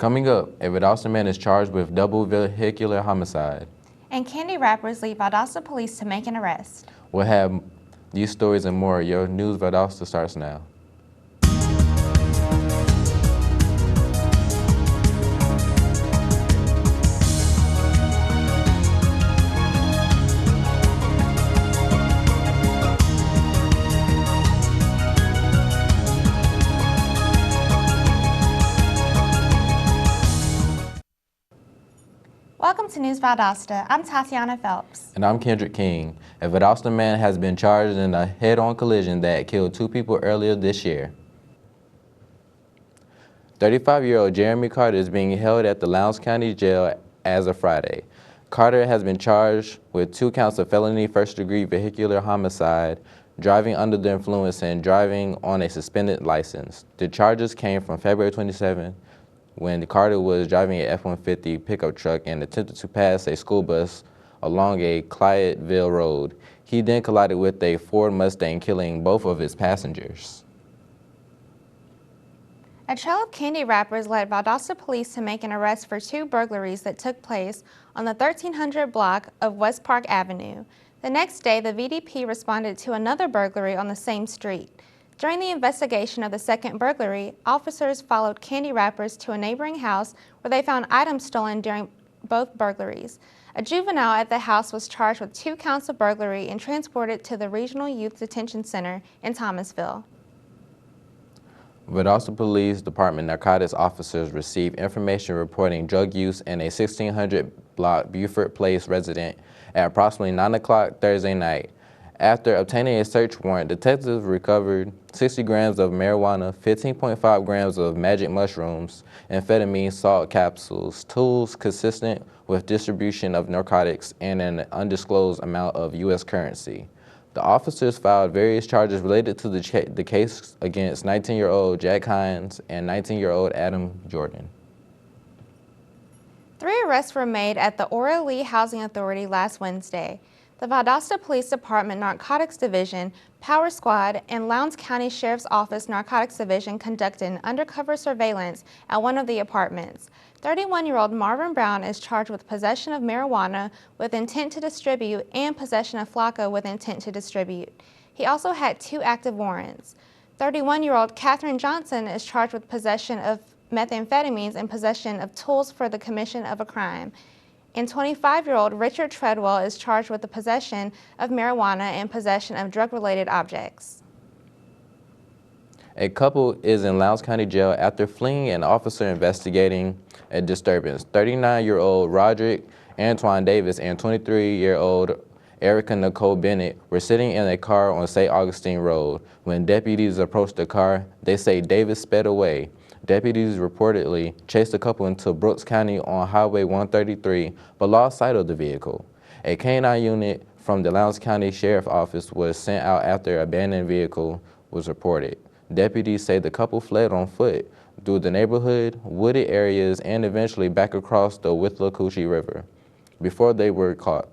Coming up, a Valdosta man is charged with double vehicular homicide. And candy wrappers lead Valdosta police to make an arrest. We'll have these stories and more. Your News Valdosta starts now. Welcome to News Valdosta. I'm Tatiana Phelps. And I'm Kendrick King. A Valdosta man has been charged in a head-on collision that killed 2 people earlier this year. 35-year-old Jeremy Carter is being held at the Lowndes County Jail as of Friday. Carter has been charged with 2 counts of felony first-degree vehicular homicide, driving under the influence, and driving on a suspended license. The charges came from February 27, when Carter was driving a F-150 pickup truck and attempted to pass a school bus along a Clyateville road. He then collided with a Ford Mustang, killing both of its passengers. A trail of candy wrappers led Valdosta police to make an arrest for 2 burglaries that took place on the 1300 block of West Park Avenue. The next day, the VDP responded to another burglary on the same street. During the investigation of the second burglary, officers followed candy wrappers to a neighboring house where they found items stolen during both burglaries. A juvenile at the house was charged with 2 counts of burglary and transported to the Regional Youth Detention Center in Thomasville. Valdosta Police Department narcotics officers received information reporting drug use in a 1600 block Buford Place resident at approximately 9 o'clock Thursday night. After obtaining a search warrant, detectives recovered 60 grams of marijuana, 15.5 grams of magic mushrooms, amphetamine salt capsules, tools consistent with distribution of narcotics, and an undisclosed amount of U.S. currency. The officers filed various charges related to the case against 19-year-old Jack Hines and 19-year-old Adam Jordan. 3 arrests were made at the Ora Lee Housing Authority last Wednesday. The Valdosta Police Department Narcotics Division, Power Squad, and Lowndes County Sheriff's Office Narcotics Division conducted undercover surveillance at one of the apartments. 31-year-old Marvin Brown is charged with possession of marijuana with intent to distribute and possession of flakka with intent to distribute. He also had 2 active warrants. 31-year-old Katherine Johnson is charged with possession of methamphetamines and possession of tools for the commission of a crime. And 25-year-old Richard Treadwell is charged with the possession of marijuana and possession of drug-related objects. A couple is in Lowndes County Jail after fleeing an officer investigating a disturbance. 39-year-old Roderick Antoine Davis and 23-year-old Erica Nicole Bennett were sitting in a car on St. Augustine Road. When deputies approached the car, they say Davis sped away. Deputies reportedly chased the couple into Brooks County on Highway 133, but lost sight of the vehicle. A K-9 unit from the Lowndes County Sheriff's Office was sent out after an abandoned vehicle was reported. Deputies say the couple fled on foot through the neighborhood, wooded areas, and eventually back across the Withlacoochee River before they were caught.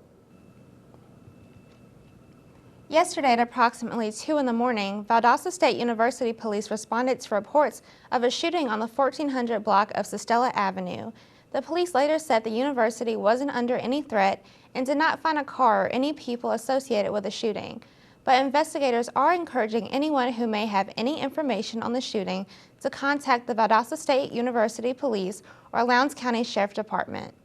Yesterday at approximately 2 in the morning, Valdosta State University police responded to reports of a shooting on the 1400 block of Sestella Avenue. The police later said the university wasn't under any threat and did not find a car or any people associated with the shooting. But investigators are encouraging anyone who may have any information on the shooting to contact the Valdosta State University Police or Lowndes County Sheriff Department.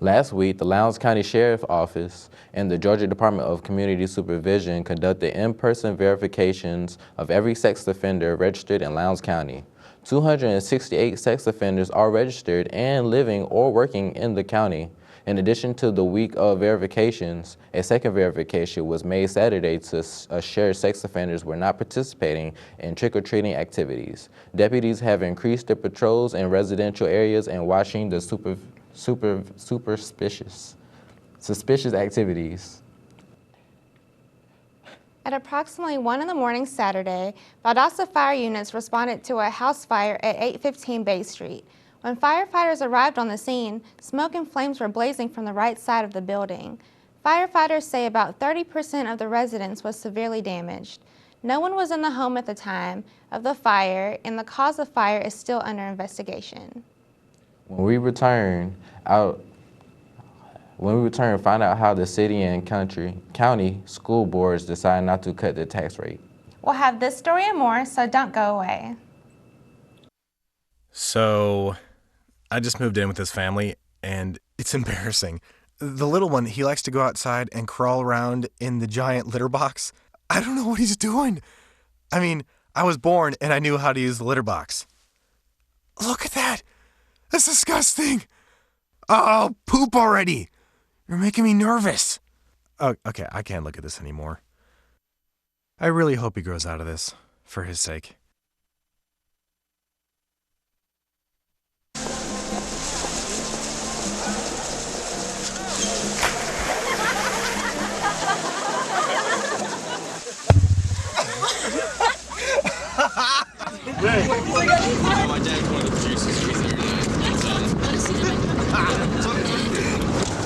Last week, the Lowndes County Sheriff's Office and the Georgia Department of Community Supervision conducted in-person verifications of every sex offender registered in Lowndes County. 268 sex offenders are registered and living or working in the county. In addition to the week of verifications, a second verification was made Saturday to assure sex offenders were not participating in trick-or-treating activities. Deputies have increased their patrols in residential areas and watching the suspicious activities. At approximately 1 in the morning Saturday, Valdosta fire units responded to a house fire at 815 Bay Street. When firefighters arrived on the scene, smoke and flames were blazing from the right side of the building. Firefighters say about 30% of the residence was severely damaged. No one was in the home at the time of the fire, and the cause of fire is still under investigation. When we return, find out how the city and county school boards decide not to cut the tax rate. We'll have this story and more, so don't go away. So, I just moved in with this family, and it's embarrassing. The little one, he likes to go outside and crawl around in the giant litter box. I don't know what he's doing. I mean, I was born and I knew how to use the litter box. Look at that! That's disgusting! Oh, poop already! You're making me nervous. Oh, okay, I can't look at this anymore. I really hope he grows out of this, for his sake. My dad's one of the producers.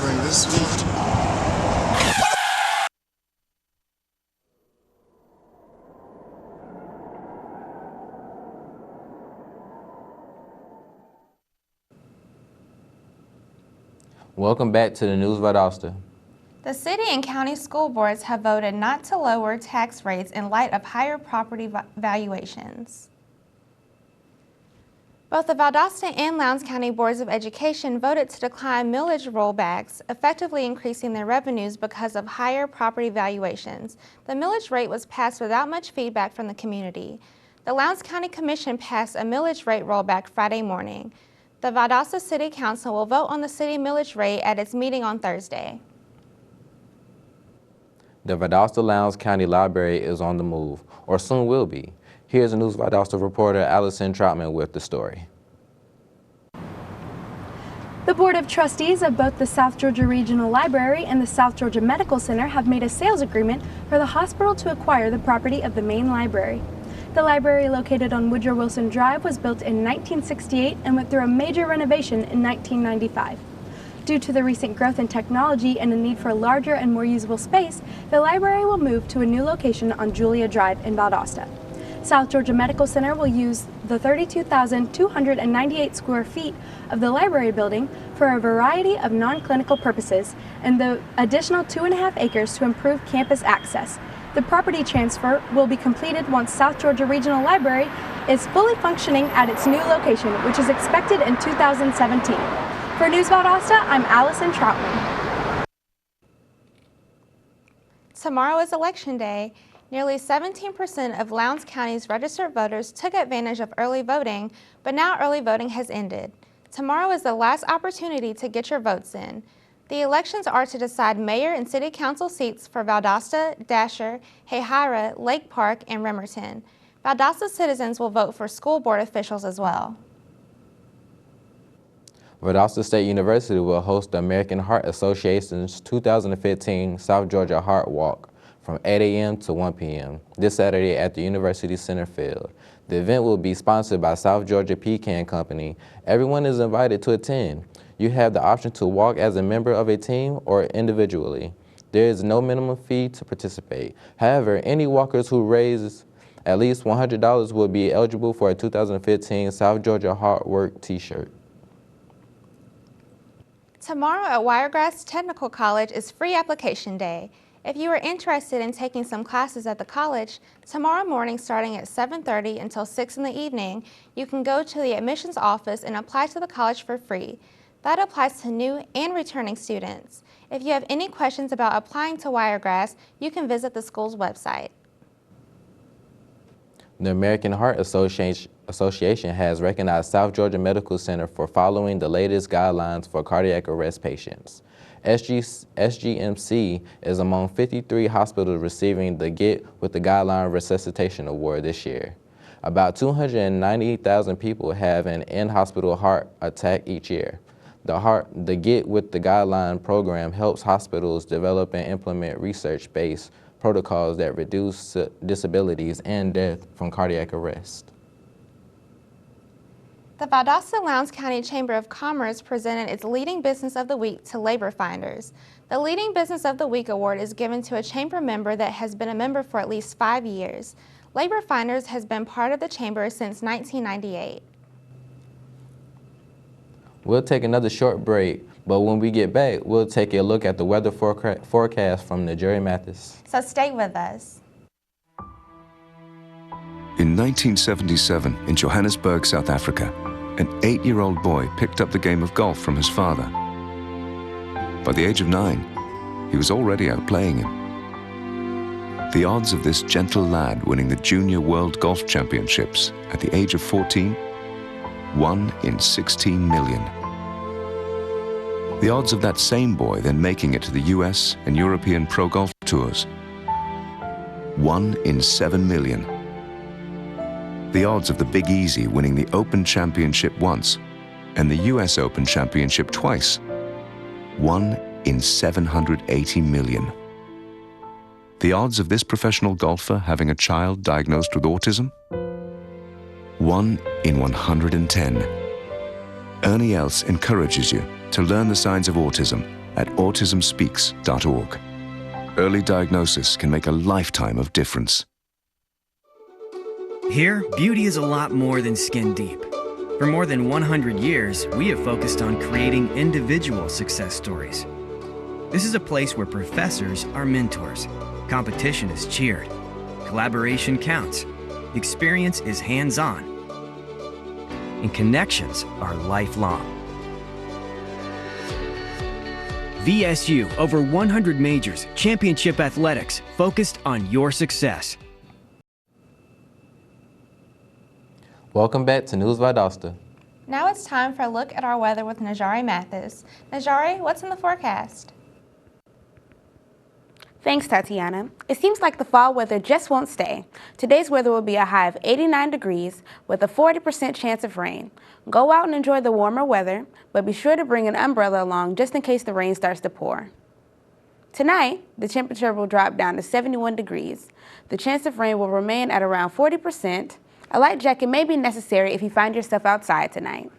Bring this week. Welcome back to the News Valdosta. The city and county school boards have voted not to lower tax rates in light of higher property valuations. Both the Valdosta and Lowndes County Boards of Education voted to decline millage rollbacks, effectively increasing their revenues because of higher property valuations. The millage rate was passed without much feedback from the community. The Lowndes County Commission passed a millage rate rollback Friday morning. The Valdosta City Council will vote on the city millage rate at its meeting on Thursday. The Valdosta Lowndes County Library is on the move, or soon will be. Here's a News Valdosta reporter, Allison Troutman, with the story. The Board of Trustees of both the South Georgia Regional Library and the South Georgia Medical Center have made a sales agreement for the hospital to acquire the property of the main library. The library, located on Woodrow Wilson Drive, was built in 1968 and went through a major renovation in 1995. Due to the recent growth in technology and a need for a larger and more usable space, the library will move to a new location on Julia Drive in Valdosta. South Georgia Medical Center will use the 32,298 square feet of the library building for a variety of non-clinical purposes and the additional 2.5 acres to improve campus access. The property transfer will be completed once South Georgia Regional Library is fully functioning at its new location, which is expected in 2017. For News Valdosta, I'm Allison Troutman. Tomorrow is Election Day. Nearly 17% of Lowndes County's registered voters took advantage of early voting, but now early voting has ended. Tomorrow is the last opportunity to get your votes in. The elections are to decide mayor and city council seats for Valdosta, Dasher, Hayhira, Lake Park, and Remerton. Valdosta citizens will vote for school board officials as well. Valdosta State University will host the American Heart Association's 2015 South Georgia Heart Walk from 8 a.m. to 1 p.m. this Saturday at the University Center Field. The event will be sponsored by South Georgia Pecan Company. Everyone is invited to attend. You have the option to walk as a member of a team or individually. There is no minimum fee to participate. However, any walkers who raise at least $100 will be eligible for a 2015 South Georgia Hard Work t-shirt. Tomorrow at Wiregrass Technical College is free application day. If you are interested in taking some classes at the college, tomorrow morning starting at 7:30 until 6 in the evening, you can go to the admissions office and apply to the college for free. That applies to new and returning students. If you have any questions about applying to Wiregrass, you can visit the school's website. The American Heart Association has recognized South Georgia Medical Center for following the latest guidelines for cardiac arrest patients. SGMC is among 53 hospitals receiving the Get with the Guideline Resuscitation Award this year. About 290,000 people have an in-hospital heart attack each year. The Get with the Guideline program helps hospitals develop and implement research-based protocols that reduce disabilities and death from cardiac arrest. The Valdosta Lowndes County Chamber of Commerce presented its Leading Business of the Week to Labor Finders. The Leading Business of the Week award is given to a chamber member that has been a member for at least 5 years. Labor Finders has been part of the chamber since 1998. We'll take another short break, but when we get back, we'll take a look at the weather forecast from Najuri Mathis. So stay with us. In 1977, in Johannesburg, South Africa, an 8-year-old boy picked up the game of golf from his father. By the age of 9, he was already outplaying him. The odds of this gentle lad winning the Junior World Golf Championships at the age of 14, 1 in 16 million. The odds of that same boy then making it to the US and European Pro Golf Tours, 1 in 7 million. The odds of the Big Easy winning the Open Championship once and the US Open Championship twice, 1 in 780 million. The odds of this professional golfer having a child diagnosed with autism, 1 in 110. Ernie Els encourages you to learn the signs of autism at autismspeaks.org. Early diagnosis can make a lifetime of difference. Here, beauty is a lot more than skin deep. For more than 100 years, we have focused on creating individual success stories. This is a place where professors are mentors, competition is cheered, collaboration counts, experience is hands-on, and connections are lifelong. VSU, over 100 majors, championship athletics, focused on your success. Welcome back to News Valdosta. Now it's time for a look at our weather with Najari Mathis. Najari, what's in the forecast? Thanks, Tatiana. It seems like the fall weather just won't stay. Today's weather will be a high of 89 degrees with a 40% chance of rain. Go out and enjoy the warmer weather, but be sure to bring an umbrella along just in case the rain starts to pour. Tonight, the temperature will drop down to 71 degrees. The chance of rain will remain at around 40%. A light jacket may be necessary if you find yourself outside tonight.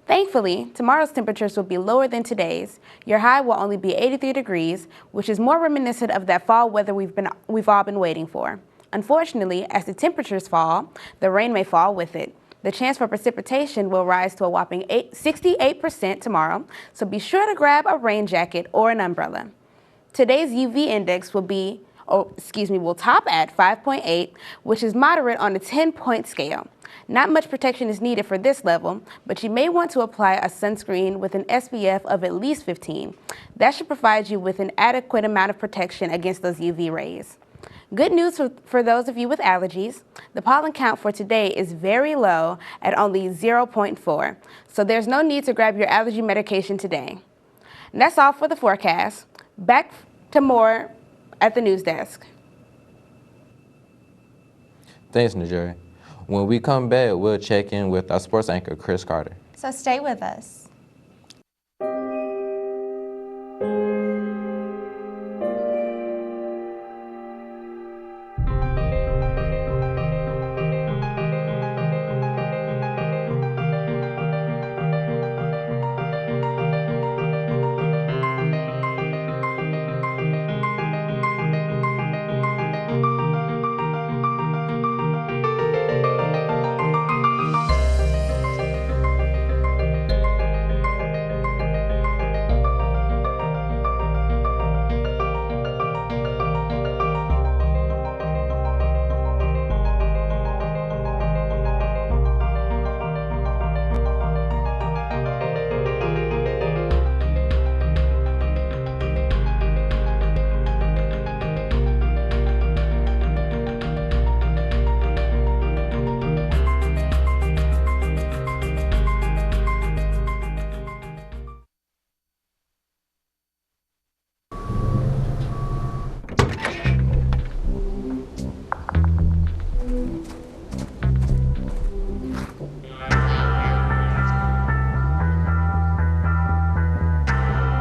Thankfully, tomorrow's temperatures will be lower than today's. Your high will only be 83 degrees, which is more reminiscent of that fall weather we've all been waiting for. Unfortunately, as the temperatures fall, the rain may fall with it. The chance for precipitation will rise to a whopping 68% tomorrow, so be sure to grab a rain jacket or an umbrella. Today's UV index will top at 5.8, which is moderate on the 10-point scale. Not much protection is needed for this level, but you may want to apply a sunscreen with an SPF of at least 15. That should provide you with an adequate amount of protection against those UV rays. Good news for those of you with allergies. The pollen count for today is very low at only 0.4, so there's no need to grab your allergy medication today. And that's all for the forecast. Back to more at the news desk. Thanks, Najuri. When we come back, we'll check in with our sports anchor, Chris Carter. So stay with us.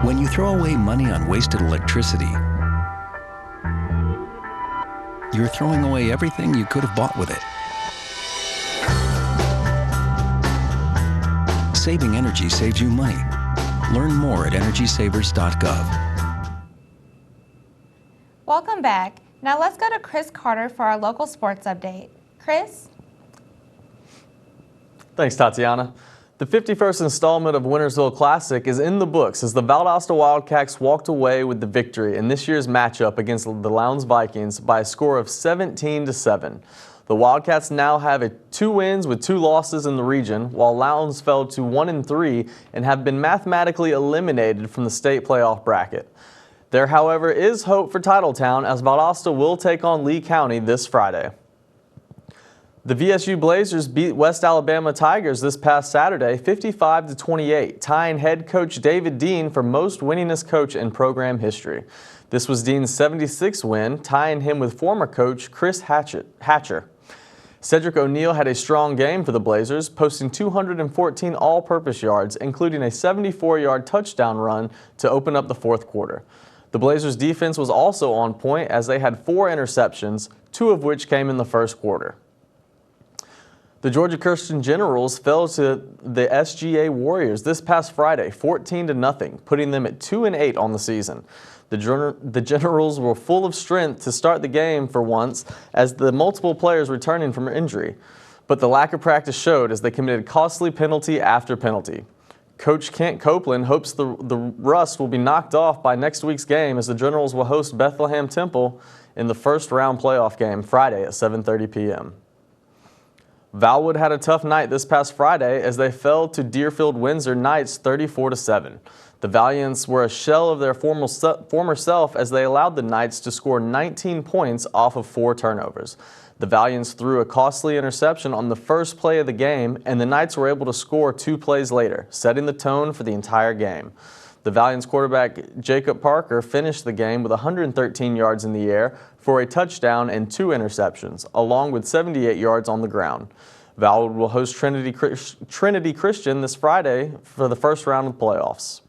When you throw away money on wasted electricity, you're throwing away everything you could have bought with it. Saving energy saves you money. Learn more at energysavers.gov. Welcome back. Now let's go to Chris Carter for our local sports update. Chris? Thanks, Tatiana. The 51st installment of Wintersville Classic is in the books as the Valdosta Wildcats walked away with the victory in this year's matchup against the Lowndes Vikings by a score of 17-7. The Wildcats now have 2 wins with 2 losses in the region, while Lowndes fell to 1-3 and have been mathematically eliminated from the state playoff bracket. There, however, is hope for Titletown as Valdosta will take on Lee County this Friday. The VSU Blazers beat West Alabama Tigers this past Saturday 55-28, tying head coach David Dean for most winningest coach in program history. This was Dean's 76th win, tying him with former coach Chris Hatcher. Cedric O'Neal had a strong game for the Blazers, posting 214 all-purpose yards, including a 74-yard touchdown run to open up the fourth quarter. The Blazers' defense was also on point as they had 4 interceptions, 2 of which came in the first quarter. The Georgia Christian Generals fell to the SGA Warriors this past Friday, 14-0, putting them at 2-8 on the season. The Generals were full of strength to start the game for once, as the multiple players returning from injury. But the lack of practice showed as they committed costly penalty after penalty. Coach Kent Copeland hopes the rust will be knocked off by next week's game as the Generals will host Bethlehem Temple in the first round playoff game Friday at 7:30 p.m. Valwood had a tough night this past Friday as they fell to Deerfield Windsor Knights 34-7. The Valiants were a shell of their former self as they allowed the Knights to score 19 points off of 4 turnovers. The Valiants threw a costly interception on the first play of the game, and the Knights were able to score 2 plays later, setting the tone for the entire game. The Valiants quarterback Jacob Parker finished the game with 113 yards in the air for a touchdown and 2 interceptions, along with 78 yards on the ground. Valwood will host Trinity Christian this Friday for the first round of the playoffs.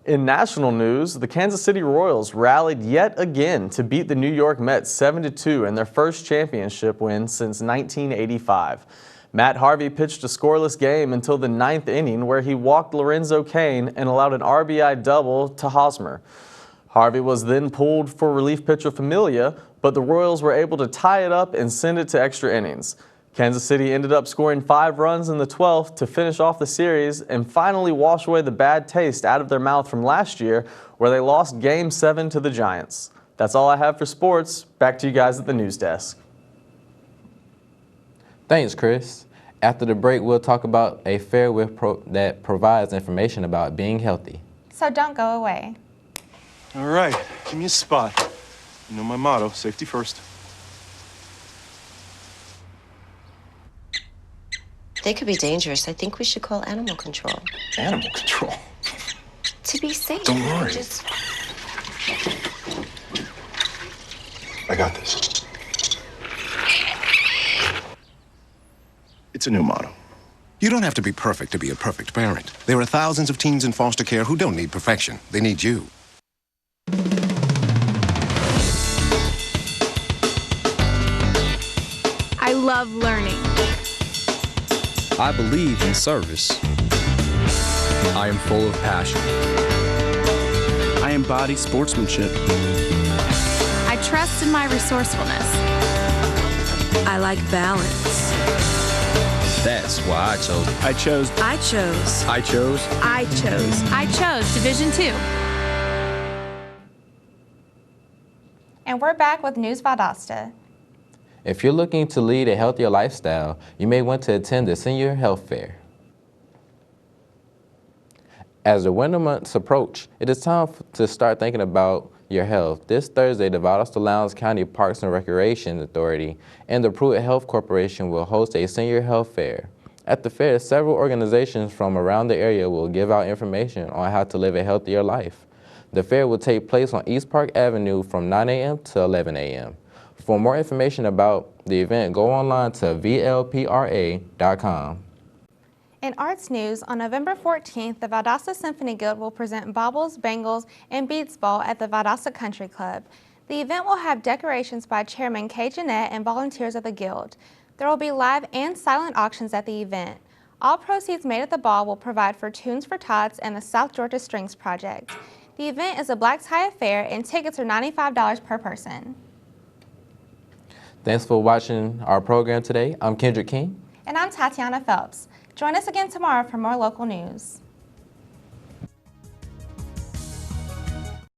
In national news, the Kansas City Royals rallied yet again to beat the New York Mets 7-2 in their first championship win since 1985. Matt Harvey pitched a scoreless game until the 9th inning where he walked Lorenzo Cain and allowed an RBI double to Hosmer. Harvey was then pulled for relief pitcher Familia, but the Royals were able to tie it up and send it to extra innings. Kansas City ended up scoring 5 runs in the 12th to finish off the series and finally wash away the bad taste out of their mouth from last year where they lost Game 7 to the Giants. That's all I have for sports. Back to you guys at the news desk. Thanks, Chris. After the break, we'll talk about a fair that provides information about being healthy. So don't go away. All right, give me a spot. You know my motto, safety first. They could be dangerous. I think we should call animal control. Animal control? To be safe. Don't worry. I got this. It's a new motto. You don't have to be perfect to be a perfect parent. There are thousands of teens in foster care who don't need perfection. They need you. I love learning. I believe in service. I am full of passion. I embody sportsmanship. I trust in my resourcefulness. I like balance. That's why I chose. Division 2. And we're back with News Valdosta. If you're looking to lead a healthier lifestyle, you may want to attend the Senior Health Fair. As the winter months approach, it is time to start thinking about your health. This Thursday, the Valdosta Lowndes County Parks and Recreation Authority and the Pruitt Health Corporation will host a Senior Health Fair. At the fair, several organizations from around the area will give out information on how to live a healthier life. The fair will take place on East Park Avenue from 9 a.m. to 11 a.m. For more information about the event, go online to vlpra.com. In arts news, on November 14th, the Valdosta Symphony Guild will present Baubles, Bangles, and Beads Ball at the Valdosta Country Club. The event will have decorations by Chairman Kay Jeanette and volunteers of the Guild. There will be live and silent auctions at the event. All proceeds made at the ball will provide for Tunes for Tots and the South Georgia Strings Project. The event is a black tie affair and tickets are $95 per person. Thanks for watching our program today. I'm Kendrick King. And I'm Tatiana Phelps. Join us again tomorrow for more local news.